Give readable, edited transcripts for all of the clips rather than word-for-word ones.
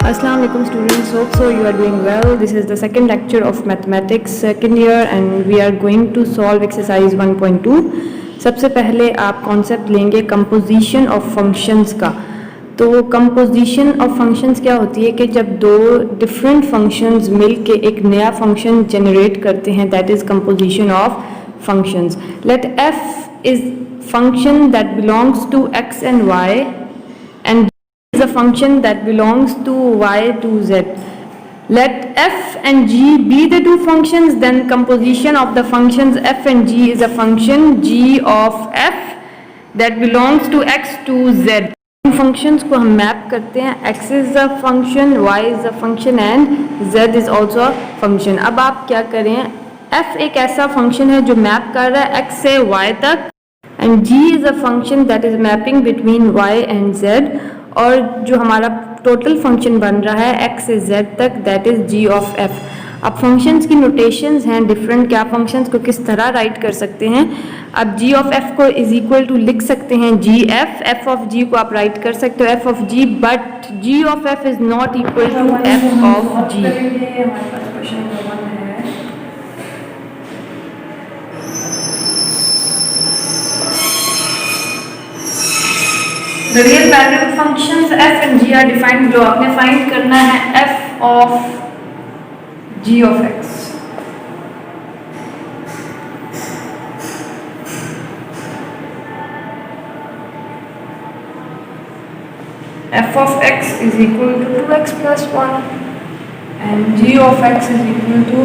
Assalamu alaikum students, hope so you are doing well. This is the second lecture of mathematics second year and we are going to solve exercise 1.2. सबसे पहले आप concept लेंगे composition of functions का। तो composition of functions क्या होती है कि जब दो डिफरेंट फंक्शंस मिलके एक नया फंक्शन जनरेट करते हैं, that is composition of functions. Let f is function that belongs to x and y and is a function that belongs to y to z. Let f and g be the two functions, then composition of the functions f and g is a function g of f that belongs to x to z. Functions को हम map करते हैं, x is a function, y is a function and z is also a function. अब आप क्या करें, f एक ऐसा फंक्शन है जो मैप कर रहा है x से y तक and g is a function that is mapping between y and z, और जो हमारा टोटल फंक्शन बन रहा है x से z तक, that is g of f. अब फंक्शंस की नोटेशंस हैं डिफरेंट, क्या फंक्शंस को किस तरह राइट कर सकते हैं। अब g ऑफ f को इज इक्वल टू लिख सकते हैं g f ऑफ g को आप राइट कर सकते हो f of g, but g of f is not equal to f of g। The real valued functions f and g are defined below. आपने find करना है f of g of x. f of x is equal to 2x plus 1 and g of x is equal to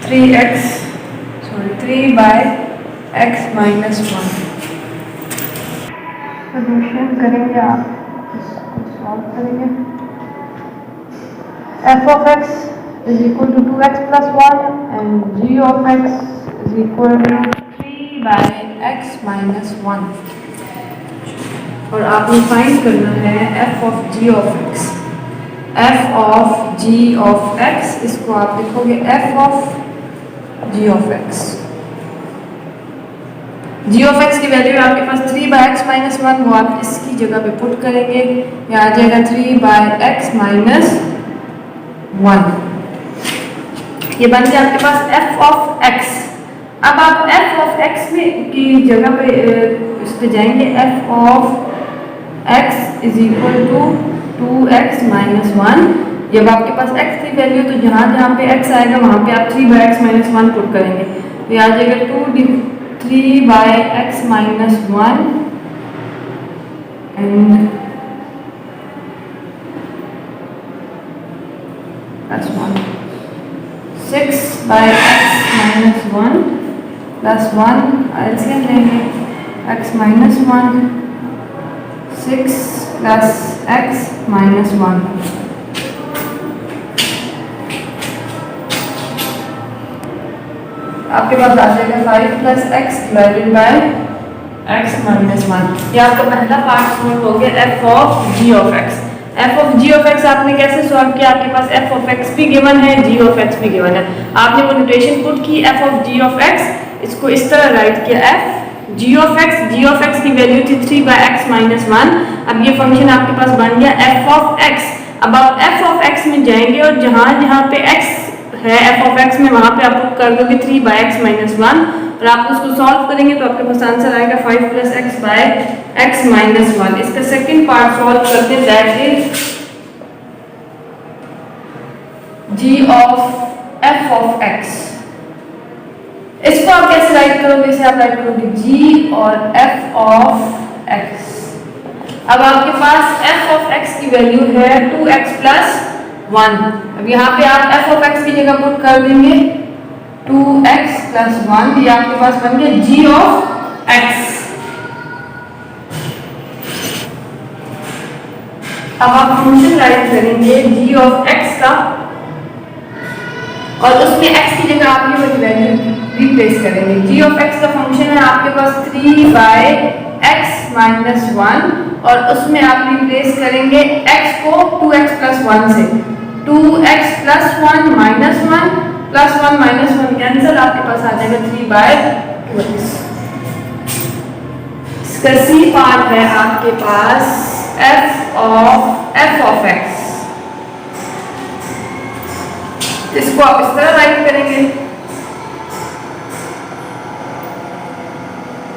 3 by x minus 1. Solution करेंगे, आप इसको solve करेंगे। f of x is equal to 2x plus 1 and g of x is equal to 3 by x minus 1, और आपने find करना है f of g of x. f of g of x, इसको आप लिखोगे f of g of x. g of x की value आपके पास 3 by x minus 1, वो आप इसकी जगह पे पुट करेंगे, यह आ जाएगा 3 by x minus 1। ये बन गया आपके पास f of x। अब आप f of x में की जगह पे इस पे जाएंगे, f of x is equal to 2x minus 1। जब आपके पास x की वैल्यू, तो जहाँ जहाँ पे x आएगा वहाँ पे आप 3 by x minus 1 पुट करेंगे, तो ये आ जाएगा 3 by x minus 1 and that's 1, 6 by x minus 1 plus 1, LCM लेंगे, x minus 1, 6 plus x minus 1, आपके पास आ जाएगा 5 plus x divided by x minus 1। ये आपका पहला पार्ट सॉल्व हो गया f of g of x। f of g of x आपने कैसे सॉल्व किया, आपके पास f of x भी गिवन है, g of x भी गिवन है, आपने वो नोटेशन पुट की f of g of x, इसको इस तरह राइट किया f g of x की वैल्यू थी 3 by x minus 1। अब ये फंक्शन आपके पास बन गया f of x। अब आप f of x में जाएंगे और जहाँ जहाँ पे x है f of x में, वहाँ पे आप पुट कर दोगे 3 by x minus 1, और आप उसको सॉल्व करेंगे तो आपके पास आंसर आएगा 5 plus x by x minus 1। इसका सेकंड पार्ट सॉल्व करते हैं, that is g of f of x। इसको आप कैसे राइट करोगे, इसे आप राइट करोगे g और f of x। अब आपके पास f of x की वैल्यू है 2x plus 1। अब यहाँ पे आप f of x की जगह पुट कर देंगे 2x plus 1, ये आपके पास बन गया g of x। अब आप फंक्शन राइट करेंगे g of x का, और उसमें x की जगह आप ये वैल्यू रिप्लेस करेंगे। g of x का फंक्शन है आपके पास 3 by x minus 1, और उसमें आप रिप्लेस करेंगे x को 2x plus 1 से, 2x plus 1 minus 1 plus 1 minus 1 cancel, आपके पास आ जाएगा 3 by 20। इसका सी पार्ट है आपके पास f of x। इसको आप इस तरह राइट करेंगे,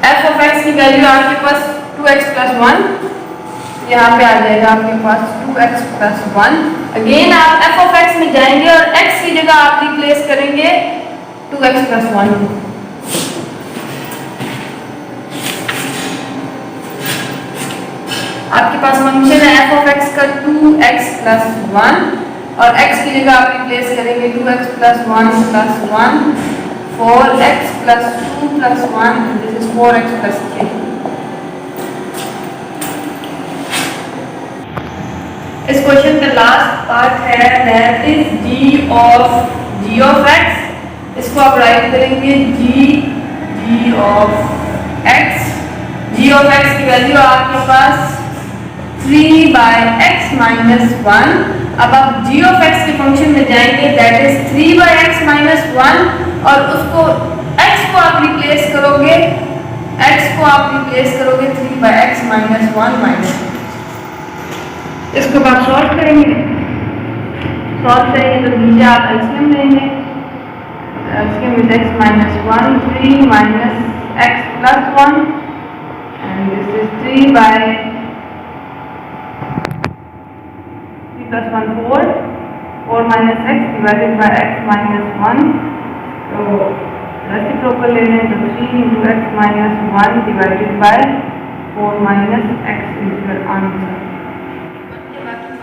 एफ ऑफ एक्स की वैल्यू आपके पास 2x प्लस 1, यहाँ पे आ जाएगा आपके पास 2x प्लस 1। अगेन आप एफ ऑफ एक्स में जाएंगे और x की जगह आप रिप्लेस करेंगे 2x प्लस 1। आपके पास फंक्शन है एफ ऑफ एक्स का 2x प्लस 1 और x की जगह आप रिप्लेस करेंगे 2x plus 1 plus 1, 4x plus 2 plus 1, this is 4x plus 3। इस क्वेश्चन का लास्ट पार्ट है that is g of x। इसको आप राइट करेंगे g of x। g of x की वैल्यू आपके पास 3/x माइनस 1। अब आप g ऑफ x के फंक्शन में जाएंगे दैट इज 3/x माइनस 1 और उसको x को आप रिप्लेस करोगे 3/x माइनस 1 माइनस। इसको आप सॉल्व करेंगे तो नीचे आप एलसीएम लेंगे, LCM with x minus 1, 3 minus x plus 1 and this is 3 plus 1 4 minus x divided bye x minus 1। तो रेसिप्रोकल ले लें तो 3 into x minus 1 divided bye 4 minus x is your answer.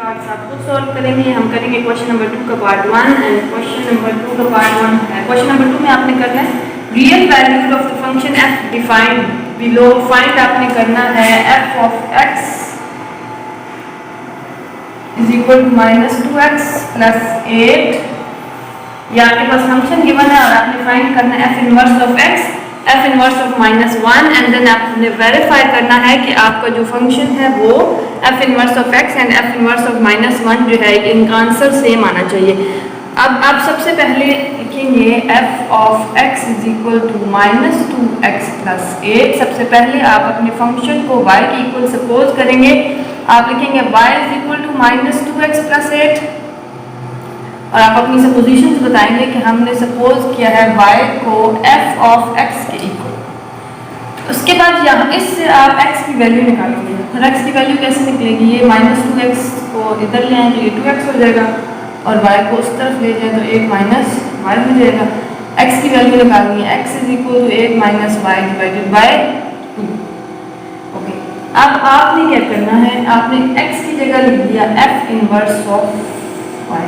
आप खुद सॉल्व करेंगे, हम करेंगे क्वेश्चन नंबर 2 का पार्ट 1 एंड क्वेश्चन नंबर 2 का पार्ट 1 है। क्वेश्चन नंबर 2 में आपने करना है real values of the function f defined below. Find आपने करना है f of x is equal to minus 2x plus 8। ये आपके पास फंक्शन गिवन है और आपने फाइंड करना है f inverse of x, f inverse of minus 1 and then आपने वेरीफाई करना है कि आपका जो फंक्शन है वो f inverse of x and f inverse of minus 1 जो है इनका आंसर सेम आना चाहिए। अब आप सबसे पहले लिखेंगे f of x is equal to minus 2x plus 8। सबसे पहले आप अपने फंक्शन को y के इक्वल सपोज करेंगे, आप लिखेंगे y is equal to minus 2x plus 8 और आप अपनी सपोजिशंस बताएंगे कि हमने सपोज किया है y को f ऑफ x के इक्वल। उसके बाद यहाँ इससे आप x की वैल्यू निकालेंगे और x की वैल्यू कैसे निकलेगी, ये माइनस 2x को इधर ले आए तो ये 2x हो जाएगा और y को उस तरफ ले जाए तो 8 माइनस y हो जाएगा। x की वैल्यू निकालनी है, x is equal to 8 minus y divided by 2। Okay, अब आपने क्या करना है, आपने x की जगह लिख दिया f inverse of y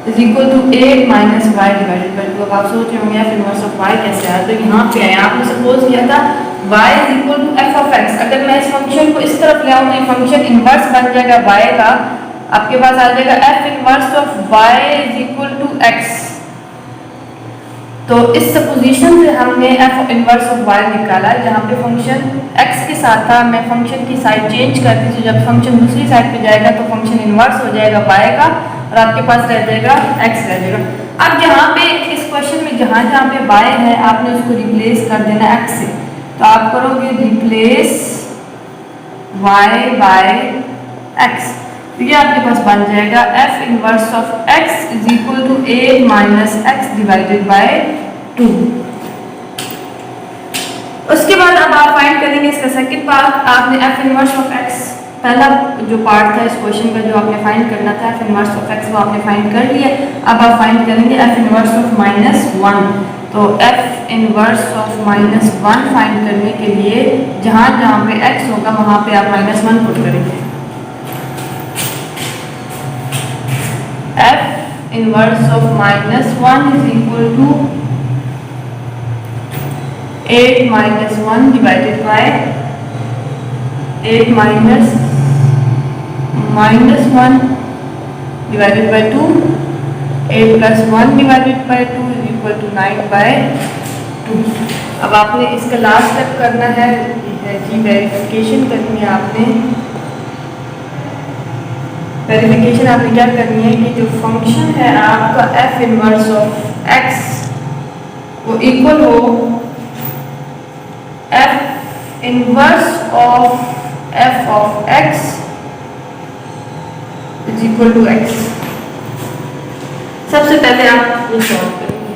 is equal to 8 minus y divided by 2। अब आप सोच रहे होंगे f इनवर्स ऑफ y कैसे आया, तो यहाँ पे आया, आपने सपोज किया था y is equal to f of x। अगर मैं इस फंक्शन को इस तरफ ले आऊँ तो ये फंक्शन इनवर्स बन जाएगा y का, आपके पास आ जाएगा f inverse of y is equal to x। तो इस सपोजिशन से हमने f इनवर्स ऑफ y निकाला जहाँ पे फंक्शन x के साथ था। मैं फंक्शन की साइड चेंज कर दी, तो जब फंक्शन दूसरी साइड पे जाएगा तो फंक्शन इनवर्स हो जाएगा y का और आपके पास रह जाएगा x रह जाएगा। अब यहाँ पे इस क्वेश्चन में जहाँ पे y है आपने उसको रिप्लेस कर देना x से, तो आप करोगे रिप्लेस y बाय x, तो ये आपके पास बन जाएगा f inverse of x is equal to 8 minus x divided by 2। उसके बाद अब आप फाइंड करेंगे इसका सेकंड पार्ट। आपने f इनवर्स ऑफ x, पहला जो पार्ट था इस क्वेश्चन का जो आपने फाइंड करना था f इनवर्स ऑफ x, वो आपने फाइंड कर लिया। अब आप फाइंड करेंगे f इनवर्स ऑफ माइनस 1। तो f inverse of minus 1 find करने के लिए जहाँ पे x होगा वहाँ पे आप माइनस 1 पुट करेंगे। f inverse of minus 1 is equal to 8 minus 1 divided by 8 minus 1 divided by 2, 8 plus 1 divided by 2 is equal to 9 by 2। अब आपने इसका लास्ट स्टेप करना है जी वेरिफिकेशन करनी है। आपने वेरिफिकेशन आपने क्या करनी है कि जो फंक्शन है आपका f इनवर्स ऑफ x वो इक्वल हो f inverse of f of x is equal to x। सबसे पहले आप ये सॉल्व करेंगे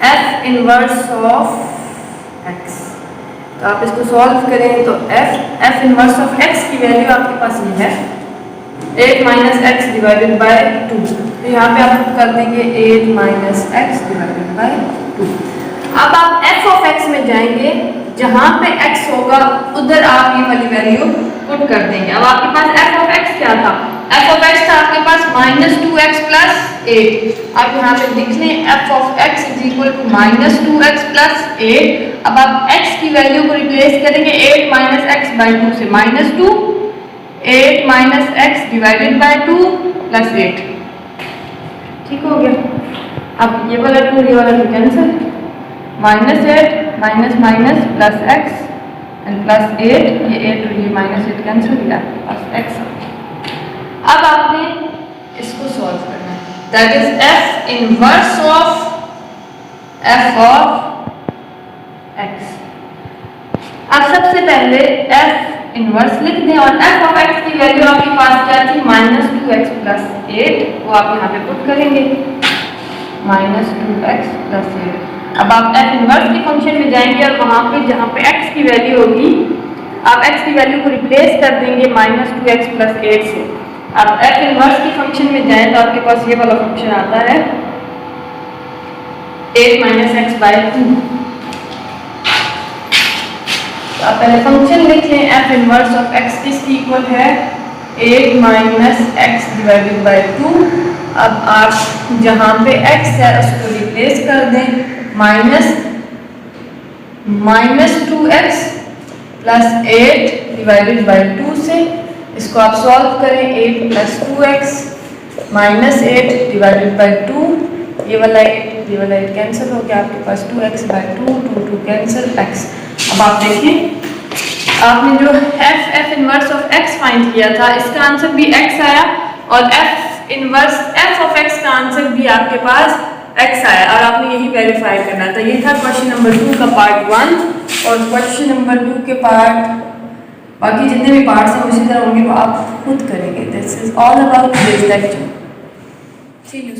एफ इनवर्स ऑफ एक्स। तो आप इसको सॉल्व करें तो एफ इनवर्स ऑफ एक्स की वैल्यू आपके पास ये है 8 माइनस एक्स डिवाइडेड बाय 2। तो यहाँ पे आप कर देंगे 8 माइनस एक्स डिवाइडेड बाय 2। अब आप एफ ऑफ एक्स में जाएंगे, जहाँ पे एक्स होगा उधर आप ये वाली वैल्यू पुट कर देंगे। अब आपके पास एफ ऑफ एक्स क्या था? एफ ऑफ एक्स था आपके पास माइनस 2x प्लस 8। आप यहाँ पे लिख लें f of x is equal to minus 2x plus 8। अब आप x की वैल्यू को रिप्लेस करेंगे 8 माइनस एक्स बाई 2 से minus 2, 8 minus x divided by 2 plus 8। ठीक हो गया। अब ये वाला 2 ये वाला 2 cancel, minus 8 minus minus plus x and plus 8, ये 8 और ये माइनस 8 कैंसिल किया प्लस एक्स। अब आपने इसको सॉल्व करना है, that is F inverse of F of x. अब सबसे पहले एफ इनवर्स लिख दें और एफ ऑफ एक्स की वैल्यू आपके पास क्या थी? माइनस 2x प्लस 8, वो आप यहाँ पे पुट करेंगे माइनस 2x प्लस 8। अब आप एफ इनवर्स के फंक्शन में जाएंगे और वहाँ पे जहाँ पे x की वैल्यू होगी आप x की वैल्यू को रिप्लेस कर देंगे माइनस 2x प्लस 8 से। अब एफ इनवर्स के फंक्शन में जाएं तो आपके पास ये वाला फंक्शन आता है 8 माइनस एक्स बाई 2। तो आप पहले फंक्शन लिख लें एफ इनवर्स ऑफ एक्स किसकी इक्वल है 8 माइनस एक्स डिवाइडेड बाई 2। अब आप जहाँ पे x है उसको रिप्लेस कर दें minus 2x plus 8 divided by 2 से। इसको आप सॉल्व करें 8 plus 2x minus 8 divided by 2, ये वाला 8 कैंसिल हो गया, आपके पास 2x बाई 2, 2 कैंसिल x। अब आप देखिए आपने जो F inverse of x find किया था इसका आंसर भी x आया और F inverse F of x का आंसर भी आपके पास x आया और आपने यही वेरीफाई करना था। ये था क्वेश्चन नंबर 2 का पार्ट 1 और क्वेश्चन नंबर 2 के पार्ट बाकी जितने भी पार्ट्स हैं उसी तरह होंगे वो आप खुद करेंगे। This is all about this lecture. See you.